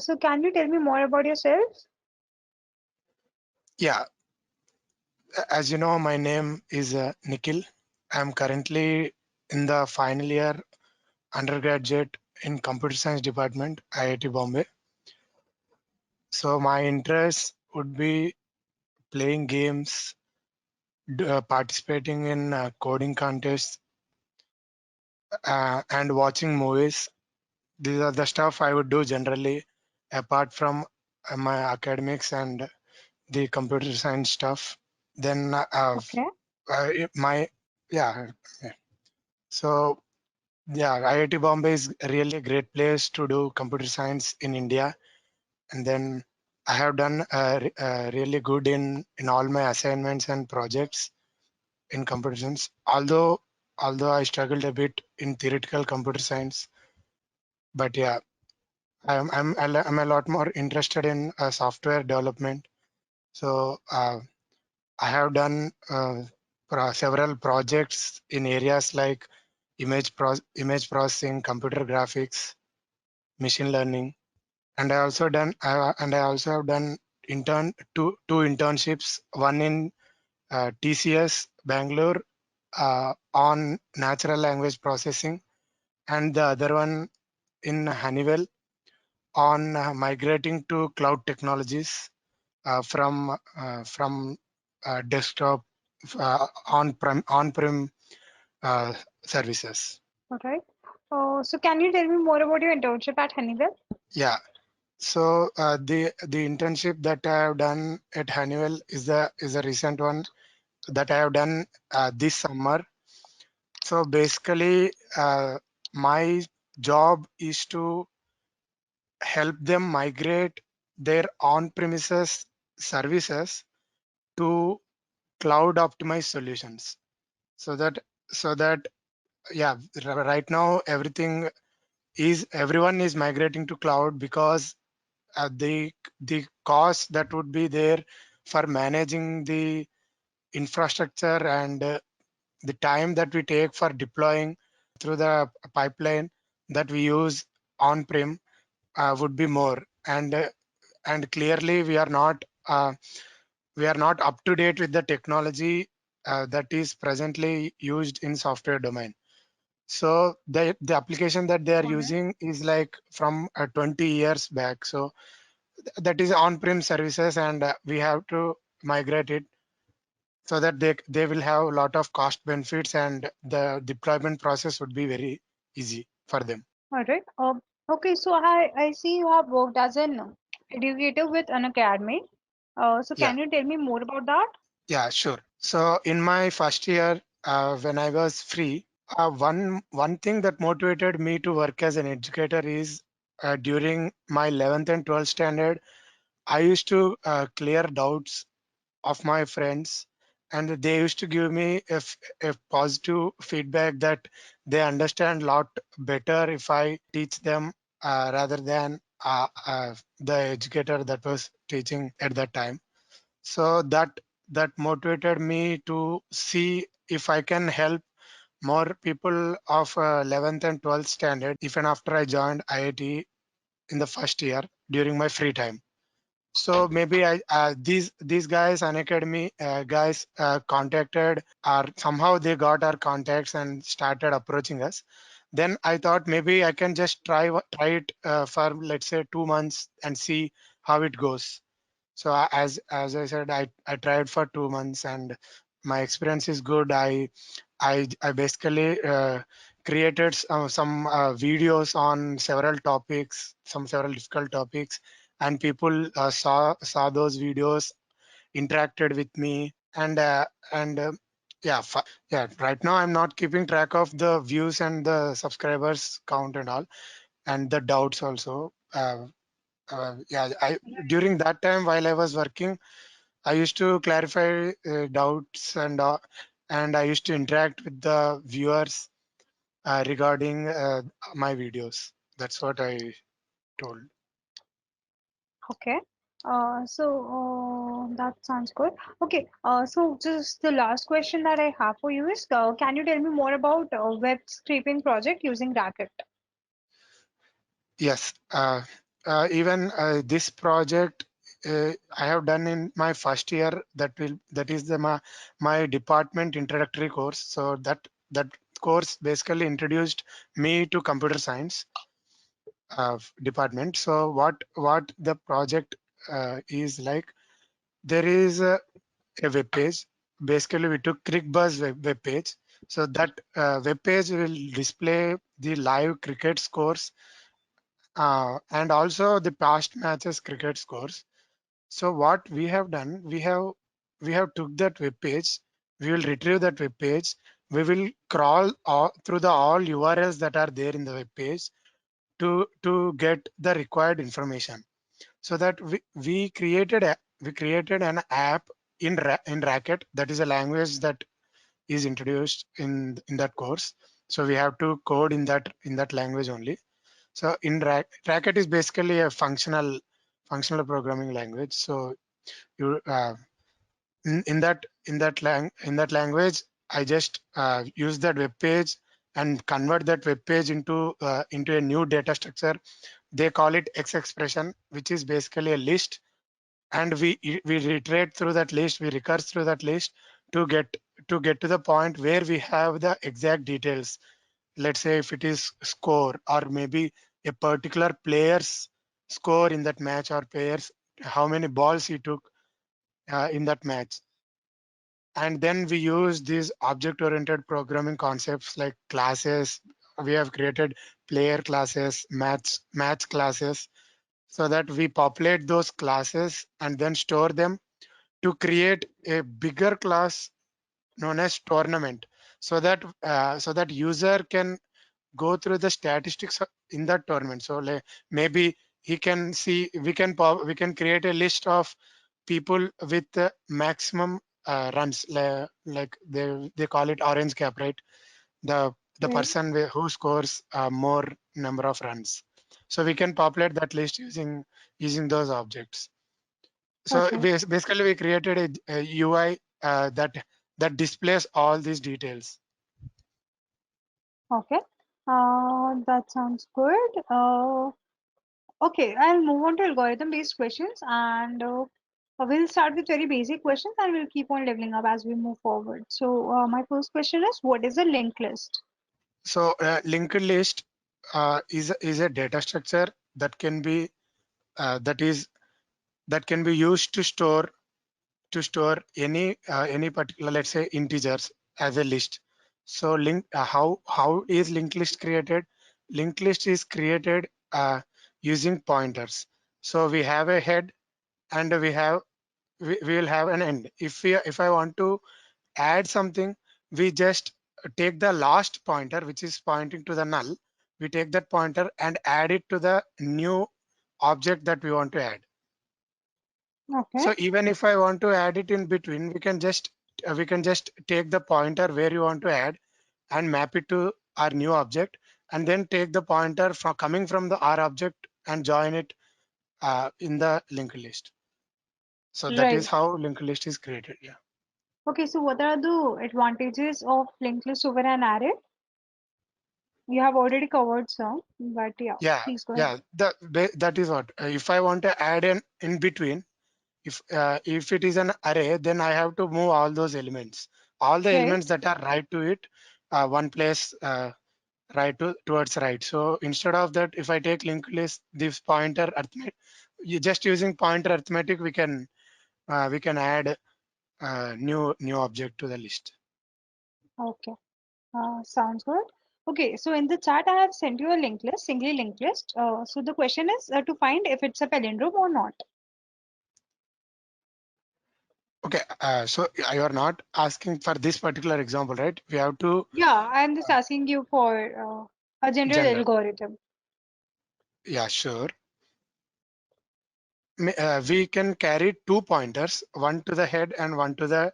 So can you tell me more about yourself? Yeah, as you know, my name is Nikhil. I'm currently in the final year undergraduate in Computer Science Department, IIT Bombay. So my interests would be playing games, participating in coding contests, and watching movies. These are the stuff I would do generally, apart from my academics and the computer science stuff. Then Okay. my yeah. Yeah. So yeah, IIT Bombay is really a great place to do computer science in India. And then I have done really good in all my assignments and projects in computer science. Although I struggled a bit in theoretical computer science, but yeah, I'm a lot more interested in software development. So I have done several projects in areas like image processing, computer graphics, machine learning, and I also have done two internships. One in TCS Bangalore on natural language processing, and the other one in Honeywell on migrating to cloud technologies from desktop on-prem uh, services. All right. So can you tell me more about your internship at Honeywell? Yeah. So the internship that I have done at Honeywell is a recent one that I have done this summer. So basically, my job is to help them migrate their on-premises services to cloud optimized solutions. So that yeah, right now everyone is migrating to cloud because the cost that would be there for managing the infrastructure and the time that we take for deploying through the pipeline that we use on prem would be more, and clearly we are not up to date with the technology that is presently used in software domain. So the application that they are All right. using is like from 20 years back. So that is on-prem services, and we have to migrate it so that they will have a lot of cost benefits, and the deployment process would be very easy for them. All right. Okay. So I see you have worked as an educator with an academy. So Yeah, can you tell me more about that? yeah, sure. So in my first year, when I was free, one thing that motivated me to work as an educator is during my 11th and 12th standard, I used to clear doubts of my friends, and they used to give me a positive feedback that they understand a lot better if I teach them rather than the educator that was teaching at that time. So that motivated me to see if I can help more people of 11th and 12th standard even after I joined IIT in the first year during my free time. So maybe I these guys Unacademy guys contacted, or somehow they got our contacts and started approaching us. Then I thought maybe I can just try it for, let's say, 2 months and see how it goes. So as I said, I tried for 2 months and my experience is good. I basically created some videos on several topics, some several difficult topics, and people saw those videos, interacted with me, and yeah, yeah. Right now, I'm not keeping track of the views and the subscribers count and all, and the doubts also. Yeah, I during that time while I was working, I used to clarify doubts and I used to interact with the viewers regarding my videos. That's what I told. Okay. That sounds good. Okay. So just the last question that I have for you is, can you tell me more about web scraping project using Racket? Yes. even this project I have done in my first year. That is my department introductory course. So that course basically introduced me to computer science department. So what the project is like, there is a web page. Basically, we took CrickBuzz web page. So that web page will display the live cricket scores and also the past matches cricket scores. So what we have done, we have took that web page. We will retrieve that web page. We will crawl through the all URLs that are there in the web page to get the required information. So that we created an app in Racket. That is a language that is introduced in that course. So we have to code in that language only. So Racket is basically a functional programming language. So you in that language, I just use that web page and convert that web page into a new data structure. They call it X expression, which is basically a list, and we reiterate through that list, we recurse through that list to get to the point where we have the exact details. Let's say if it is score, or maybe a particular player's score in that match, or players how many balls he took in that match. And then we use these object oriented programming concepts like classes. We have created player classes, match classes, so that we populate those classes and then store them to create a bigger class known as tournament, so that user can go through the statistics in that tournament. So like, maybe he can see, we can create a list of people with the maximum runs, like they call it orange cap, right? The Right. person who scores more number of runs. So we can populate that list using those objects. So Okay. basically we created a UI that displays all these details. Okay. That sounds good. Okay, I'll move on to algorithm-based questions, and we'll start with very basic questions, and we'll keep on leveling up as we move forward. So, my first question is, what is a linked list? So linked list is a data structure that can be that is that can be used to store any particular, let's say, integers as a list. So how is linked list created? Linked list is created using pointers. So we have a head, and we will have an end. If I want to add something, we just take the last pointer which is pointing to the null. We take that pointer and add it to the new object that we want to add. Okay, So even if I want to add it in between, we can just take the pointer where you want to add and map it to our new object, and then take the pointer from coming from the R object and join it in the linked list. So that is right. how linked list is created. Yeah. Okay, so what are the advantages of linked list over an array? You have already covered some, but yeah, Yeah, please go ahead. yeah. That is what. If I want to add an in between, if it is an array, then I have to move all those elements, all the Right, elements that are right to it, one place, towards right. So instead of that, if I take linked list, this pointer arithmetic, you just using pointer arithmetic, we can add new object to the list. okay, sounds good. Okay, so in the chat, I have sent you a linked list, singly linked list. So the question is to find if it's a palindrome or not. Okay, so you are not asking for this particular example, right? We have to Yeah, I'm just asking you for a general general. algorithm. Yeah, sure. We can carry two pointers, one to the head and one to the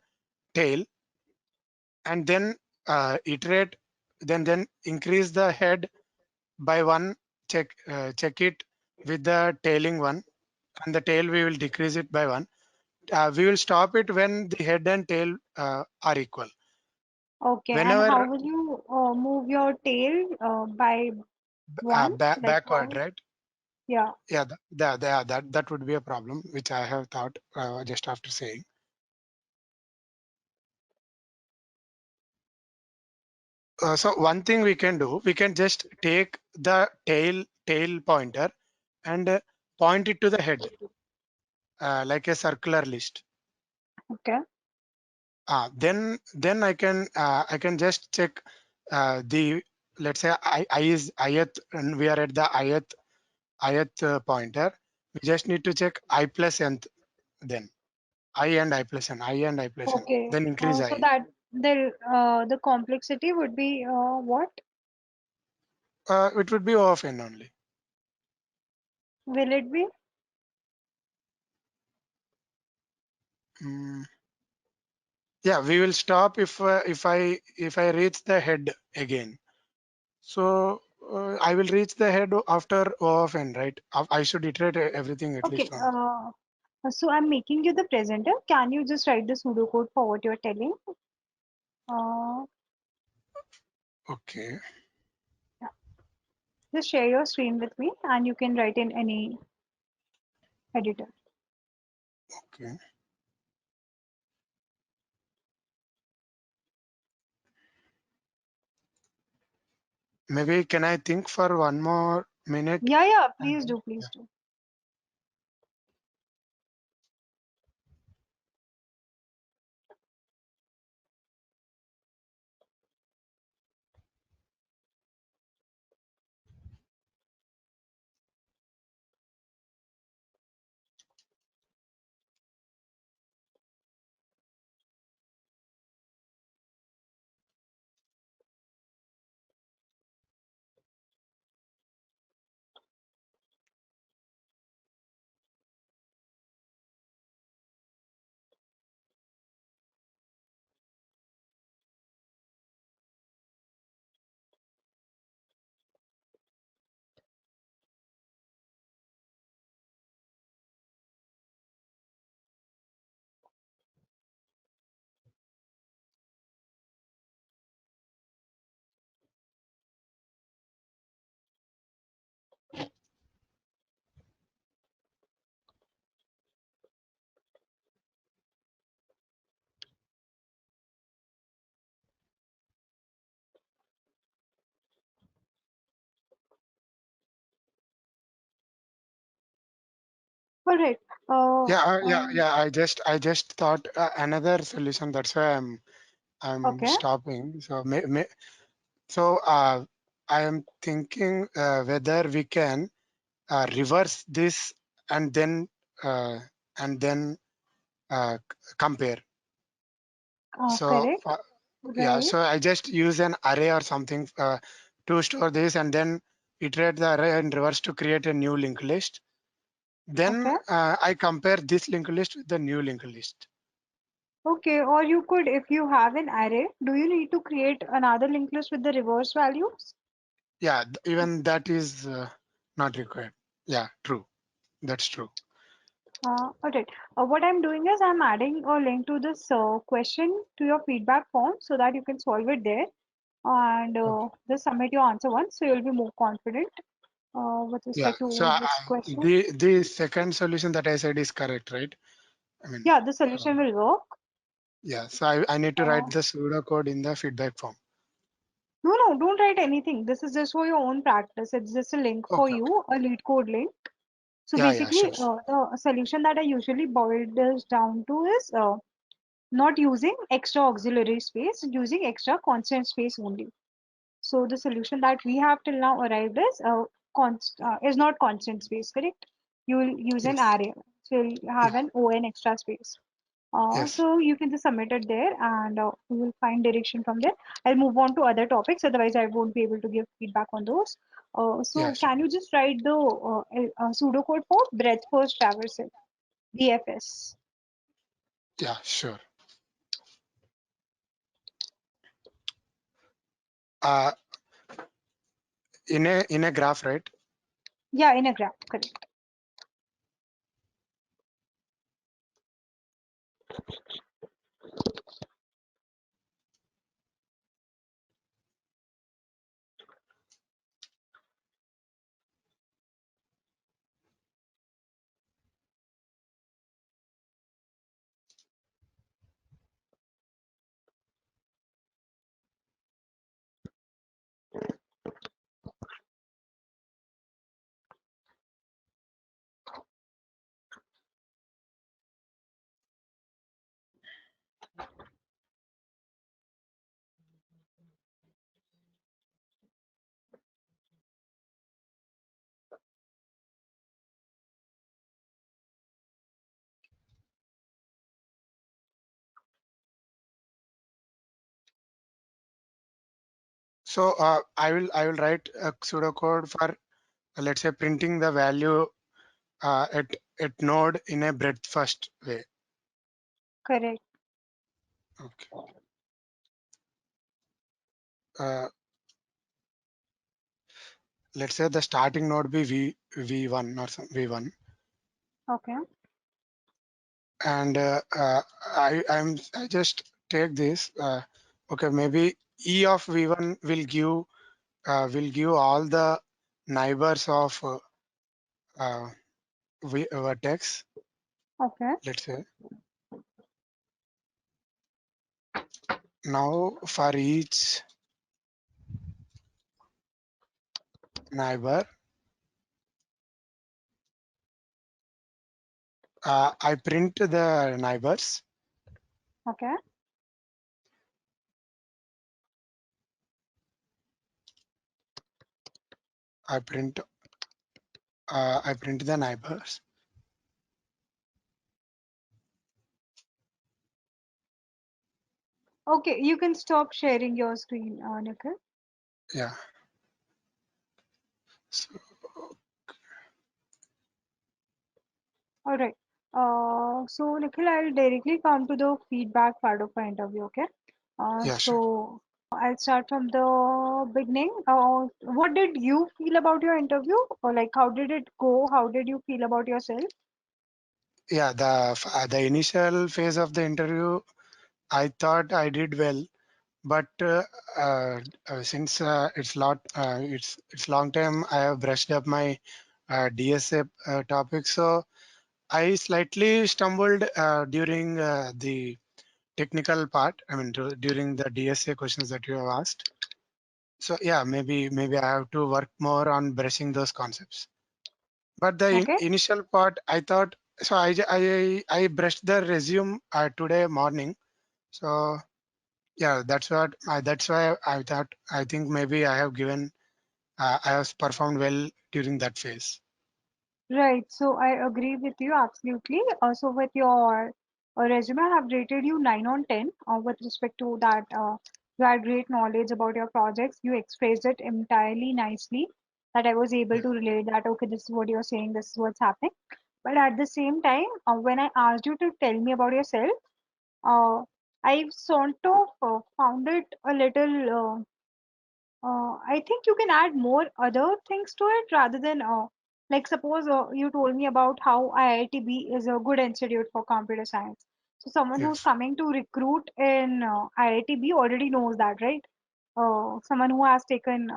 tail, and then iterate, then increase the head by one, check it with the tailing one, and the tail we will decrease it by one. We will stop it when the head and tail are equal. Okay, and how Whenever will you move your tail by one? Like backward, how? right? Yeah. Yeah, that would be a problem, which I have thought just after saying. So one thing we can do, we can just take the tail pointer and point it to the head, like a circular list. Okay. Then I can just check the, let's say I is ith, and we are at the ith pointer. We just need to check I plus nth, then I and I plus n, I and I plus n, Okay. then increase So I. that the complexity would be what It would be O of n only. will it be? Mm, yeah, we will stop if I reach the head again. So I will reach the head after O of n, right? I should iterate everything at least Okay. once. So I'm making you the presenter. Can you just write the pseudocode for what you're telling? Uh, Okay. yeah. Just share your screen with me, and you can write in any editor. Okay. Maybe can I think for one more minute? Yeah, yeah. And Please then, do, yeah. please do. All right. Yeah, Um, I just thought another solution. That's why I'm okay. stopping. So I am thinking whether we can reverse this and then uh, and then compare. So Correct. yeah, Right. so I just use an array or something to store this, and then iterate the array in reverse to create a new linked list. Then Okay. I compare this linked list with the new linked list. Okay. Or you could, if you have an array, do you need to create another linked list with the reverse values? Yeah, even that is not required. Yeah, true. That's true. All right. What I'm doing is I'm adding a link to this question to your feedback form so that you can solve it there and Okay. just submit your answer once so you'll be more confident with Yeah. respect So to this question. the second solution that I said is correct, right? I mean, Yeah, the uh, solution will work. yeah. So I need to Uh, write the pseudo code in the feedback form. no, no, don't write anything. This is just for your own practice. It's just a link for Okay. Okay. you, a lead code link. So Yeah. Yeah. basically, Sure. Sure. the solution that I usually boil this down to is not using extra auxiliary space, using extra constant space only. So the solution that we have till now arrived is not constant space, correct? You will use an Yes. array, so you'll Yeah. have an ON extra space. Yes. So you can just submit it there, and we will find direction from there. I'll move on to other topics, otherwise I won't be able to give feedback on those. Yeah. So Sure. can you just write the pseudocode for breadth first traversal, BFS? Yeah. Sure. Uh, in a graph, right? Yeah, in a graph, correct. So I will write a pseudocode for let's say printing the value at node in a breadth first way. Correct. Okay. Uh, let's say the starting node be v1 or some v1, Okay. and I just take this. Okay, maybe e of v1 will give all the neighbors of uh, vertex. Okay. Let's say now for each neighbor, I print the neighbors. Okay. I print I print the neighbors. Okay. You can stop sharing your screen, Nikhil. Yeah. So, All right. So Nikhil, I'll directly come to the feedback part of my interview. Okay. yeah, sure. So I'll start from the beginning. What did you feel about your interview? Or like, how did it go? How did you feel about yourself? Yeah, the initial phase of the interview, I thought I did well, but since it's long time, I have brushed up my DSA topic, so I slightly stumbled during the technical part. I mean, during the DSA questions that you have asked. So yeah, maybe I have to work more on brushing those concepts. But the Okay. initial part, I thought so. I brushed the resume today morning. So yeah, that's why I thought I think maybe I have performed well during that phase. Right. So I agree with you absolutely. So with your resume, I have rated you 9 on 10 with respect to that. You had great knowledge about your projects. You expressed it entirely nicely that I was able Yeah. to relate that, okay, this is what you're saying, this is what's happening. But at the same time, when I asked you to tell me about yourself, I sort of found it a little. I think you can add more other things to it rather than like suppose you told me about how IITB is a good institute for computer science. So someone who's Yes. coming to recruit in IITB already knows that, right? Someone who has taken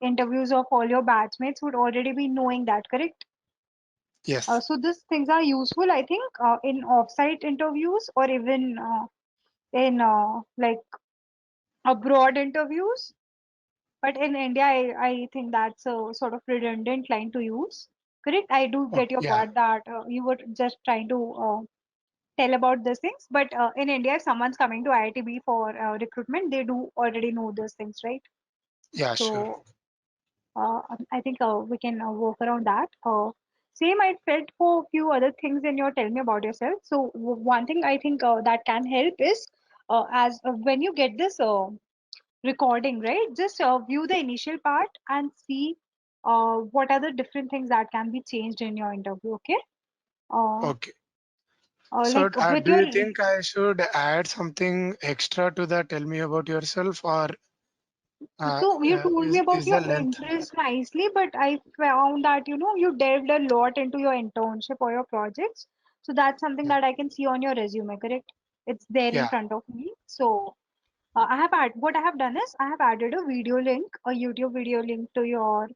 interviews of all your batchmates would already be knowing that, correct? Yes. So these things are useful, I think, in offsite interviews or even in like abroad interviews. But in India, I think that's a sort of redundant line to use. Correct? I do Oh, get your yeah. part that you were just trying to tell about these things. But in India, if someone's coming to IITB for recruitment, they do already know those things, right? Yeah. Sure. So I think we can work around that. Same, I felt for a few other things in your tell me about yourself. So one thing I think that can help is as when you get this recording, right? Just view the initial part and see what are the different things that can be changed in your interview. Okay. Uh, Okay. So, like with do your you think I should add something extra to that? Tell me about yourself, or so you told me about is the your length? interest nicely, but I found that you delved a lot into your internship or your projects. So that's something Yeah. that I can see on your resume, correct? It's there in Yeah. front of me. So I have what I have done is I have added a video link, a YouTube video link to your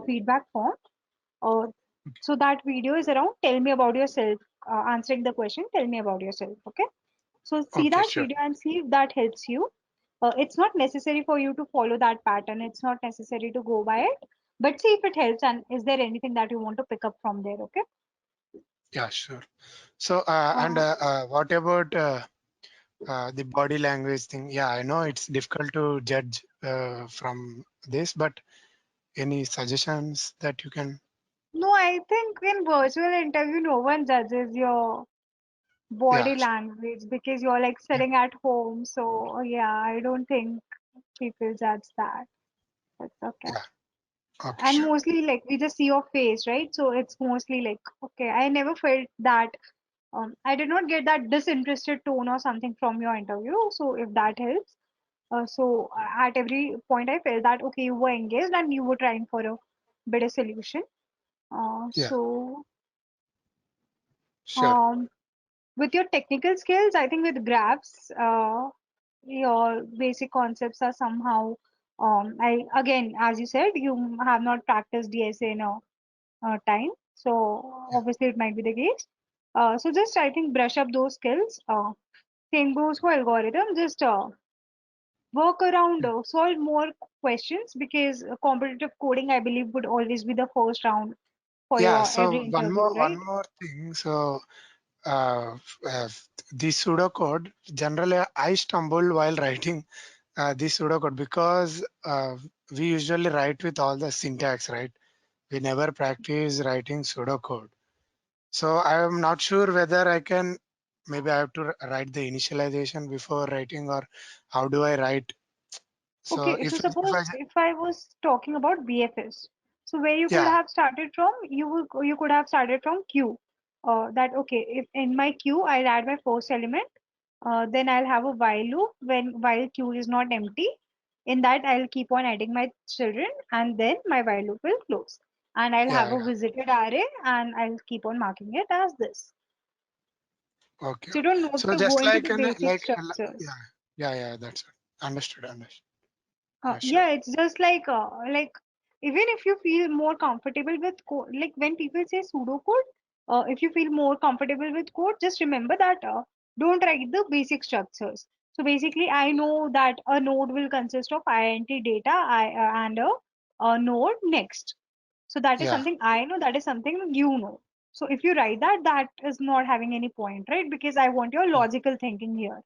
feedback form. Uh, so that video is around tell me about yourself, answering the question, tell me about yourself. Okay. So see Okay. that Sure. video and see if that helps you. It's not necessary for you to follow that pattern. It's not necessary to go by it, but see if it helps and is there anything that you want to pick up from there. Okay. Yeah. Sure. So, Uh, what about the body language thing? Yeah, I know it's difficult to judge from this, but any suggestions that you can? no, I think in virtual interview, no one judges your body Yeah. language because you're like Yeah. sitting at home. So yeah, I don't think. people judge that. It's okay. Yeah. Okay, And sure. mostly like we just see your face, right? So it's mostly like, okay, I never felt that I did not get that disinterested tone or something from your interview. So if that helps, at every point I felt that okay, you were engaged and you were trying for a better solution. Uh, Yeah, so sure. um, with your technical skills, I think with graphs, your basic concepts are somehow. I again, as you said, you have not practiced DSA in a time, so Yeah. obviously it might be the case. So just I think brush up those skills. Same goes for algorithm. Just work around, solve more questions because competitive coding, I believe, would always be the first round for Yeah, your so every interview, one right? more thing. So uh, uh, the pseudocode, generally I stumble while writing the pseudocode because we usually write with all the syntax, right? We never practice writing pseudocode. So I am not sure whether I can, maybe I have to write the initialization before writing, or how do I write? So Okay, so if suppose I, if I was talking about BFS, so where you could yeah, have started from, you could have started from Q. That okay, if in my Q I'll add my first element, then I'll have a while loop when while Q is not empty. In that I'll keep on adding my children, and then my while loop will close. And I'll have yeah, a yeah, visited array, and I'll keep on marking it as this. okay. So you don't need So to go just into like the an basic yeah, structures. yeah, that's it. Understood, understood. Sure. Yeah, it's just like even if you feel more comfortable with code, like when people say pseudocode, if you feel more comfortable with code, just remember that don't write the basic structures. So basically, I know that a node will consist of int data and a node next. So that is Yeah, something I know. That is something you know. So if you write that, that is not having any point, right? Because I want your yeah, logical thinking here.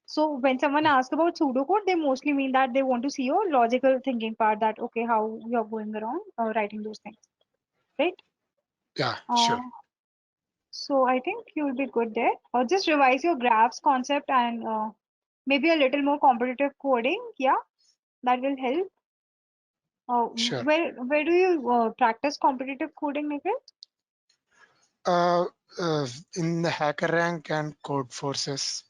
So when someone yeah, asks about pseudocode, they mostly mean that they want to see your logical thinking part that, okay, how you're going around writing those things, right? yeah, sure. Uh, so I think you'll be good there. Just revise your graphs concept and maybe a little more competitive coding. Yeah, that will help. Sure. Where do you practice competitive coding, Nikhil? Uh, uh, in the hacker rank and code forces.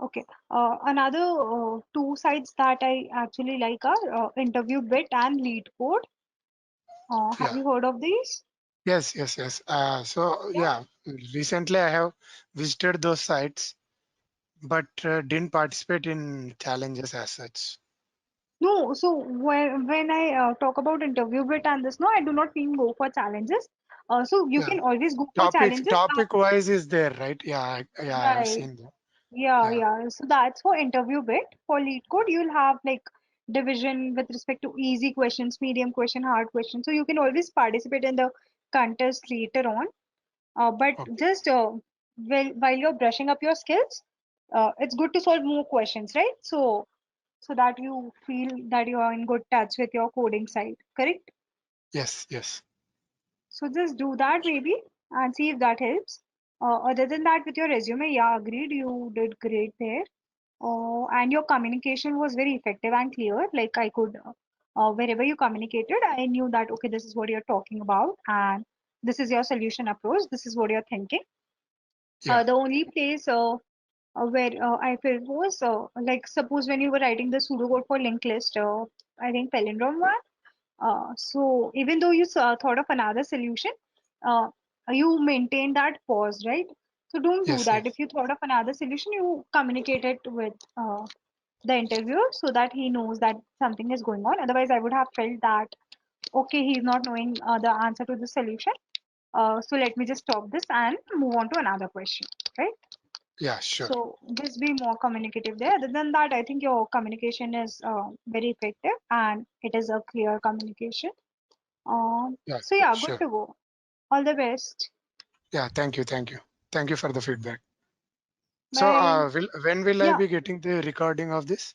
Okay. Another two sites that I actually like are Interview Bit and Lead Code. Have Yeah. you heard of these? Yes, yes, yes. So yeah, recently I have visited those sites, but didn't participate in challenges as such. No, so when I talk about interview bit and this, no, I do not mean go for challenges. So you Yeah. can always go for Topic challenges. topic wise is there, right? Yeah, yeah, I have Right. seen that. Yeah, Yeah. yeah. So that's for interview bit. For lead code, you'll have like division with respect to easy questions, medium question, hard question. So you can always participate in the contest later on. But Okay. just while you're brushing up your skills, it's good to solve more questions, right? So that you feel that you are in good touch with your coding side, correct? Yes, yes. So just do that maybe and see if that helps. Other than that, with your resume, yeah, agreed, you did great there. And your communication was very effective and clear. Like I could, wherever you communicated, I knew that, okay, this is what you're talking about and this is your solution approach, this is what you're thinking. Yeah. The only place where I felt was like suppose when you were writing the pseudocode for linked list, I think palindrome one. So even though you thought of another solution, uh, you maintain that pause, right? So don't do Yes, that. yes. If you thought of another solution, you communicate it with the interviewer so that he knows that something is going on. Otherwise, I would have felt that okay, he's not knowing the answer to the solution. So let me just stop this and move on to another question, right? Yeah, sure. So just be more communicative there. Other than that, I think your communication is very effective and it is a clear communication. Yeah, So yeah, good sure. to go. All the best. Yeah, thank you, thank you. Thank you for the feedback. So Bye. when will I Yeah, be getting the recording of this?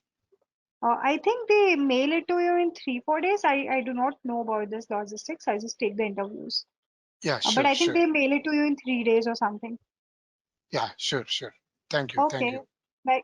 I think they mail it to you in 3 4 days. I do not know about this logistics. I just take the interviews. Yeah, But sure, I think sure. they mail it to you in 3 days or something. Yeah, sure, sure. Thank you, thank Okay. you. Bye.